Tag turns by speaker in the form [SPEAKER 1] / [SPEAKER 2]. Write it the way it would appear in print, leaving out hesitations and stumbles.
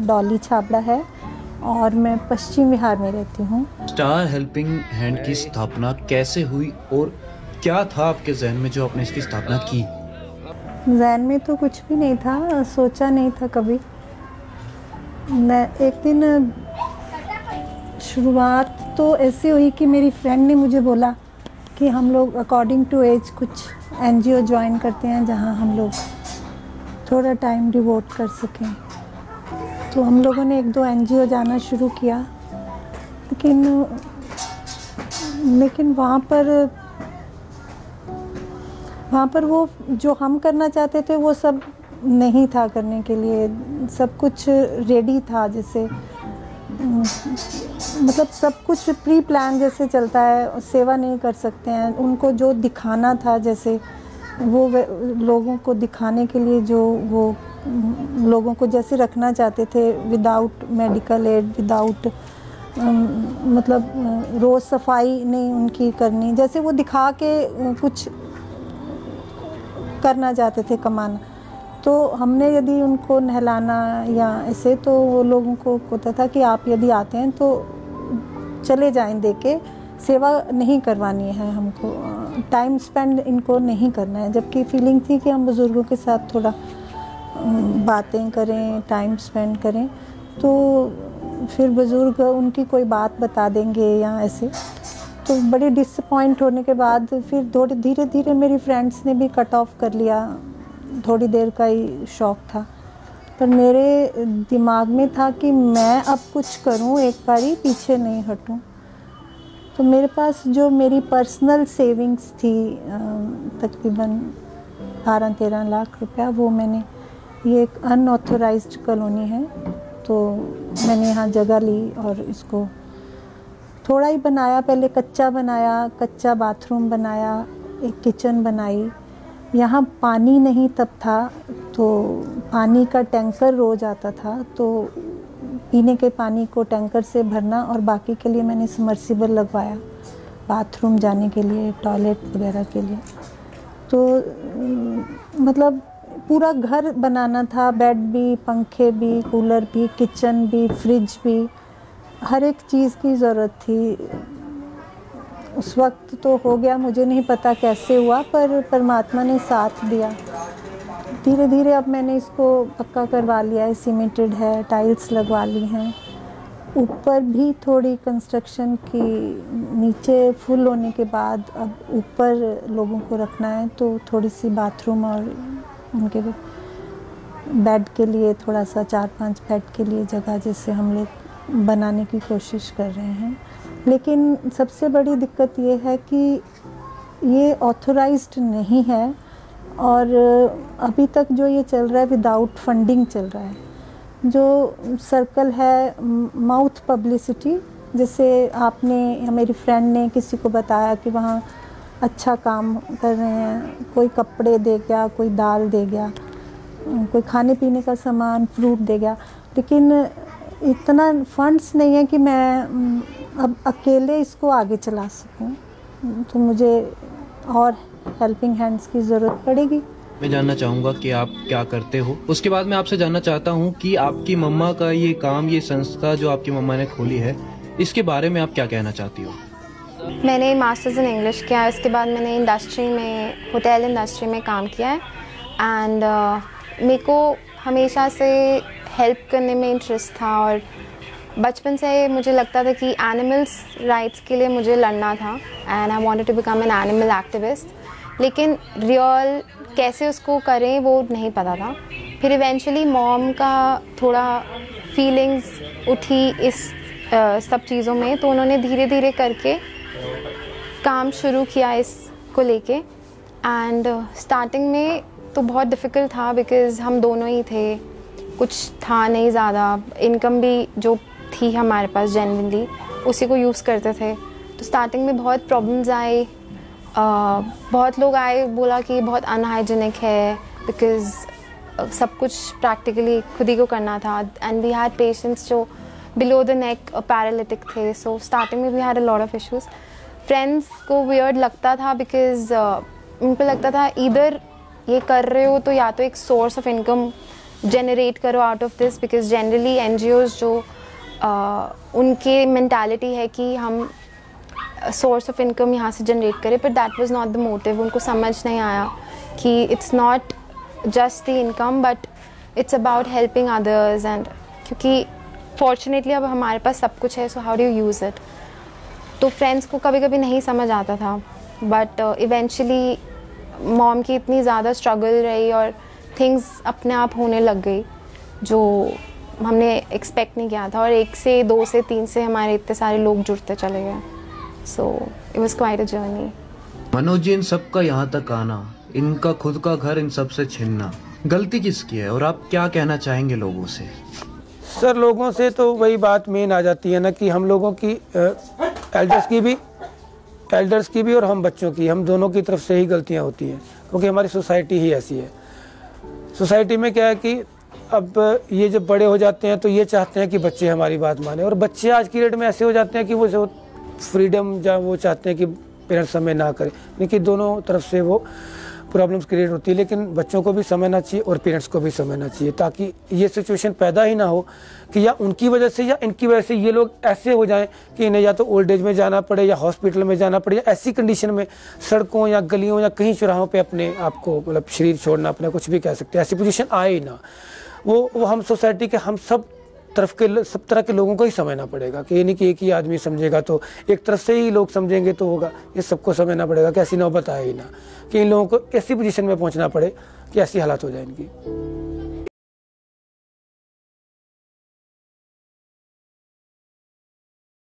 [SPEAKER 1] डॉली छाबड़ा है और मैं पश्चिम बिहार में रहती हूँ।
[SPEAKER 2] स्टार हेल्पिंग हैंड की स्थापना कैसे हुई और क्या था आपके जहन में जो आपने इसकी स्थापना की?
[SPEAKER 1] जहन में तो कुछ भी नहीं था, सोचा नहीं था कभी। मैं एक दिन शुरुआत तो ऐसी हुई कि मेरी फ्रेंड ने मुझे बोला कि हम लोग अकॉर्डिंग टू एज कुछ एनजीओ ज्वाइन करते हैं जहां हम लोग थोड़ा टाइम डिवोट कर सकें। तो हम लोगों ने 1-2 एनजीओ जाना शुरू किया, लेकिन वहाँ पर वो जो हम करना चाहते थे वो सब नहीं था करने के लिए। सब कुछ रेडी था, जैसे मतलब सब कुछ प्री प्लान जैसे चलता है, सेवा नहीं कर सकते हैं। उनको जो दिखाना था, जैसे वो लोगों को दिखाने के लिए जो वो लोगों को जैसे रखना चाहते थे, विदाउट मेडिकल एड, विदाउट मतलब रोज़ सफाई नहीं उनकी करनी, जैसे वो दिखा के कुछ करना चाहते थे, कमाना। तो हमने यदि उनको नहलाना या ऐसे, तो वो लोगों को होता था कि आप यदि आते हैं तो चले जाएं, दे के सेवा नहीं करवानी है, हमको टाइम स्पेंड इनको नहीं करना है। जबकि फीलिंग थी कि हम बुज़ुर्गों के साथ थोड़ा बातें करें, टाइम स्पेंड करें, तो फिर बुज़ुर्ग उनकी कोई बात बता देंगे या ऐसे। तो बड़ी डिसअपॉइंट होने के बाद फिर थोड़ी धीरे धीरे मेरी फ्रेंड्स ने भी कट ऑफ कर लिया। थोड़ी देर का ही शौक़ था, पर मेरे दिमाग में था कि मैं अब कुछ करूं, एक बारी पीछे नहीं हटूं। तो मेरे पास जो मेरी पर्सनल सेविंग्स थी तकरीबन 12-13 लाख रुपया, वो मैंने, ये एक अनऑथोराइज्ड कॉलोनी है, तो मैंने यहाँ जगह ली और इसको थोड़ा ही बनाया। पहले कच्चा बनाया, कच्चा बाथरूम बनाया, एक किचन बनाई। यहाँ पानी नहीं तब था, तो पानी का टैंकर रोज़ आता था, तो पीने के पानी को टैंकर से भरना, और बाकी के लिए मैंने सबमर्सिबल लगवाया, बाथरूम जाने के लिए, टॉयलेट वगैरह के लिए। तो मतलब पूरा घर बनाना था, बेड भी, पंखे भी, कूलर भी, किचन भी, फ्रिज भी, हर एक चीज़ की ज़रूरत थी। उस वक्त तो हो गया, मुझे नहीं पता कैसे हुआ, पर परमात्मा ने साथ दिया। धीरे धीरे अब मैंने इसको पक्का करवा लिया है, सीमेंटेड है, टाइल्स लगवा ली हैं। ऊपर भी थोड़ी कंस्ट्रक्शन की, नीचे फुल होने के बाद अब ऊपर लोगों को रखना है, तो थोड़ी सी बाथरूम और उनके बेड के लिए थोड़ा सा 4-5 बेड के लिए जगह जैसे हम लोग बनाने की कोशिश कर रहे हैं। लेकिन सबसे बड़ी दिक्कत ये है कि ये ऑथोराइज्ड नहीं है, और अभी तक जो ये चल रहा है विदाउट फंडिंग चल रहा है। जो सर्कल है माउथ पब्लिसिटी, जैसे आपने या मेरी फ्रेंड ने किसी को बताया कि वहाँ अच्छा काम कर रहे हैं, कोई कपड़े दे गया, कोई दाल दे गया, कोई खाने पीने का सामान, फ्रूट दे गया, लेकिन इतना फंड्स नहीं है कि मैं अब अकेले इसको आगे चला सकूं। तो मुझे और हेल्पिंग हैंड्स की ज़रूरत पड़ेगी।
[SPEAKER 2] मैं जानना चाहूँगा कि आप क्या करते हो। उसके बाद मैं आपसे जानना चाहता हूँ कि आपकी मम्मा का ये काम, ये संस्था जो आपकी मम्मा ने खोली है, इसके बारे में आप क्या कहना चाहती हो?
[SPEAKER 3] मैंने मास्टर्स इन इंग्लिश किया है, उसके बाद मैंने इंडस्ट्री में, होटल इंडस्ट्री में काम किया है। एंड मेरे को हमेशा से हेल्प करने में इंटरेस्ट था, और बचपन से मुझे लगता था कि एनिमल्स राइट्स के लिए मुझे लड़ना था, and I wanted to become an animal activist. लेकिन रियल कैसे उसको करें वो नहीं पता था। फिर इवेंचुअली मॉम का थोड़ा फीलिंग्स उठी इस सब चीज़ों में, तो उन्होंने धीरे धीरे करके काम शुरू किया इसको लेके। एंड स्टार्टिंग में तो बहुत डिफ़िकल्ट था, बिकॉज़ हम दोनों ही थे, कुछ था नहीं ज़्यादा, इनकम भी जो थी हमारे पास जेन्युइनली उसी को यूज़ करते थे। तो स्टार्टिंग में बहुत प्रॉब्लम्स आए, बहुत लोग आए, बोला कि बहुत अनहाइजीनिक है, बिकॉज़ सब कुछ प्रैक्टिकली खुद ही को करना था। एंड वी हैड पेशेंट्स जो बिलो द नेक पैरालिटिक थे, सो स्टार्टिंग में we had a lot of issues. Friends को वियर्ड लगता था, बिकॉज़ उनको लगता था इधर ये कर रहे हो तो या तो एक सोर्स ऑफ इनकम जनरेट करो out of this, because generally NGOs जो उनके मेंटालिटी है कि हम सोर्स ऑफ इनकम यहाँ से जनरेट करें, but that was not the motive. उनको समझ नहीं आया कि it's not just the income but it's about helping others. And क्योंकि फॉर्चुनेटली अब हमारे पास सब कुछ है, so how do you use it. तो फ्रेंड्स को कभी कभी नहीं समझ आता था, बट इवेंचुअली मॉम की इतनी ज़्यादा स्ट्रगल रही और थिंग्स अपने आप होने लग गई जो हमने एक्सपेक्ट नहीं किया था, और 1 से 2 से 3 से हमारे इतने सारे लोग जुड़ते चले गए। So it was quite a journey.
[SPEAKER 2] Manoj ji, इन सबका यहाँ तक आना, इनका खुद का घर इन सब से छिनना, गलती किसकी है और आप क्या कहना चाहेंगे लोगों से?
[SPEAKER 4] सर, लोगों से तो वही बात मेन आ जाती है ना कि हम लोगों की एल्डर्स की भी और हम बच्चों की, हम दोनों की तरफ से ही गलतियाँ होती हैं, क्योंकि हमारी सोसाइटी ही ऐसी है। सोसाइटी में क्या है कि अब ये जब बड़े हो जाते हैं तो ये चाहते हैं कि बच्चे हमारी बात माने, और बच्चे आज की डेट में ऐसे हो जाते हैं कि वो जो फ्रीडम जहाँ वो चाहते हैं कि पेरेंट्स समय ना करें, लेकिन दोनों तरफ से वो प्रॉब्लम्स क्रिएट होती है। लेकिन बच्चों को भी समझना चाहिए और पेरेंट्स को भी समझना चाहिए, ताकि ये सिचुएशन पैदा ही ना हो कि या उनकी वजह से या इनकी वजह से ये लोग ऐसे हो जाएं कि इन्हें या तो ओल्ड एज में जाना पड़े या हॉस्पिटल में जाना पड़े, या ऐसी कंडीशन में सड़कों या गलियों या कहीं चौराहों पे अपने आप को मतलब शरीर छोड़ना, अपना कुछ भी कह सकते हैं, ऐसी पोजीशन आए ही ना। वो हम सोसाइटी के हम सब तरह के लोगों को ही समझना पड़ेगा, कि ये नहीं कि एक ही आदमी समझेगा तो एक तरफ से ही लोग समझेंगे तो होगा। ये सबको समझना पड़ेगा कि ऐसी नौबत आए ही ना कि इन लोगों को ऐसी पोजीशन में पहुंचना पड़े कि ऐसी हालात हो जाए इनकी।